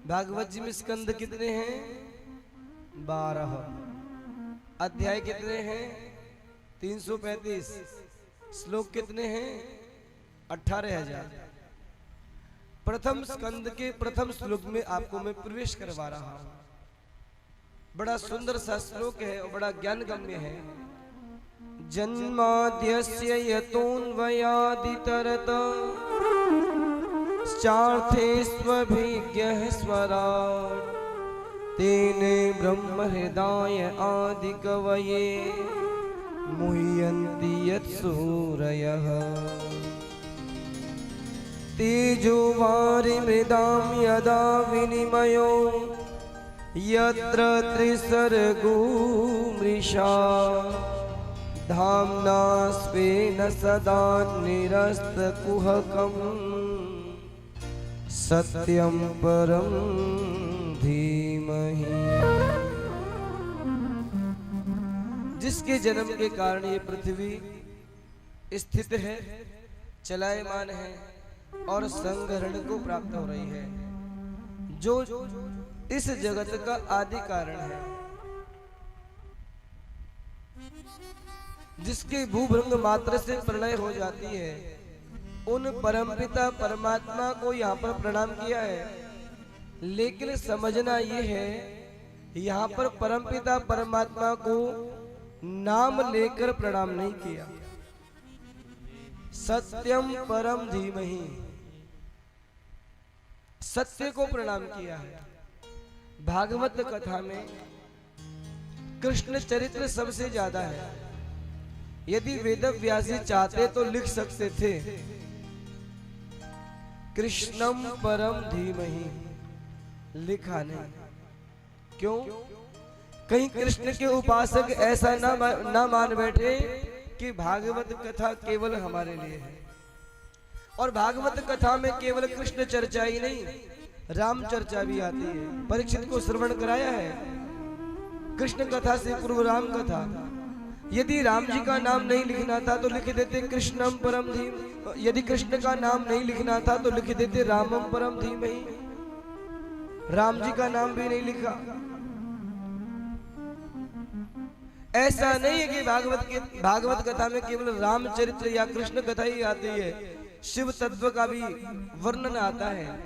भागवत जी में स्कंद कितने हैं? 12। अध्याय कितने हैं? 335। श्लोक कितने हैं? 18,000। प्रथम स्कंद के प्रथम श्लोक में आपको मैं प्रवेश करवा रहा हूं। बड़ा सुंदर सा श्लोक है और बड़ा ज्ञानगम्य है। जन्माद्यस्य यतोऽन्वयादितरत चार्थेष्वभिज्ञः स्वराट् तेने ब्रह्म हृदय आदि कवये मुह्यन्ति यत्सूरयः तेजो वारिमृदां यदा विनिमयो यत्र त्रिसर्गो मृषा धाम्ना स्वेन सदा निरस्तकुहकम् सत्यं परं धीमहि। जिसके जन्म के कारण ये पृथ्वी स्थित है, चलायमान है और संग्रहण को प्राप्त हो रही है, जो इस जगत का आदि कारण है, जिसके भूभृंग मात्र से प्रलय हो जाती है, उन परमपिता परमात्मा को यहाँ पर प्रणाम किया है। लेकिन समझना ये है, यहाँ पर परमपिता परमात्मा को नाम लेकर प्रणाम नहीं किया। सत्यम परम धीमहि, सत्य को प्रणाम किया है। भागवत कथा में कृष्ण चरित्र सबसे ज्यादा है। यदि वेद व्यास जी चाहते तो लिख सकते थे कृष्णम परम धीमहि, लिखा नहीं। क्यों? कहीं कृष्ण के उपासक ऐसा ना मान बैठे कि भागवत कथा केवल हमारे लिए है। और भागवत कथा में केवल कृष्ण चर्चा ही नहीं, राम चर्चा भी आती है। परीक्षित को श्रवण कराया है कृष्ण कथा से पूर्व राम कथा। यदि राम जी का नाम नहीं लिखना था तो लिख देते कृष्णम परम धीम। यदि कृष्ण का नाम नहीं लिखना था तो लिख देते रामम परम धीमहि। राम जी का नाम भी नहीं लिखा। ऐसा नहीं है कि भागवत कथा में केवल रामचरित्र या कृष्ण कथा ही आती है, शिव तत्व का भी वर्णन आता है।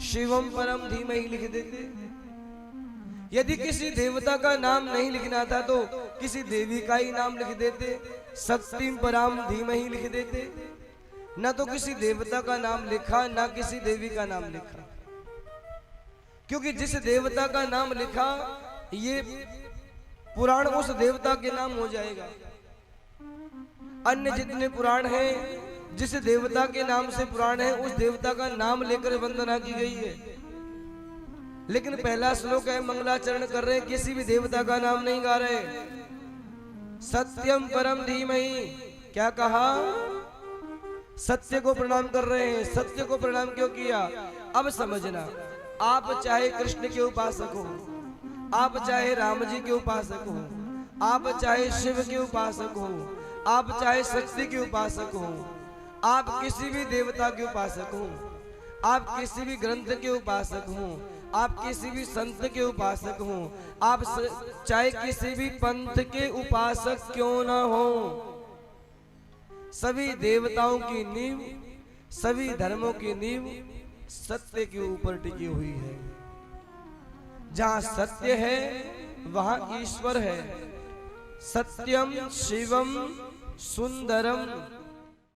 शिवम परम धीमहि लिख देते। यदि किसी देवता का नाम नहीं लिखना था तो किसी देवी का ही नाम लिख देते, शक्तिम पराम धीमहि लिख देते। न तो किसी देवता का नाम लिखा, ना किसी देवी का नाम लिखा, क्योंकि जिस देवता का नाम लिखा ये पुराण उस देवता के नाम हो जाएगा। अन्य जितने पुराण हैं, जिस देवता के नाम से पुराण है उस देवता का नाम लेकर वंदना की गई है। लेकिन पहला श्लोक है, मंगलाचरण कर रहे, किसी भी देवता का नाम नहीं गा रहे। सत्यम परम धीमहि, क्या कहा? सत्य को प्रणाम कर रहे हैं। सत्य को प्रणाम क्यों किया? अब समझना, आप चाहे कृष्ण के उपासक हो, आप चाहे राम जी के उपासक हो, आप चाहे शिव के उपासक हो, आप चाहे शक्ति के उपासक हो, आप किसी भी देवता के उपासक हो, आप किसी भी ग्रंथ के उपासक हो, आप किसी भी संत के उपासक हो, आप चाहे किसी भी पंथ के उपासक क्यों ना हो, सभी देवताओं की नींव, सभी धर्मों की नींव सत्य के ऊपर टिकी हुई है। जहां सत्य है वहां ईश्वर है। सत्यम शिवम सुंदरम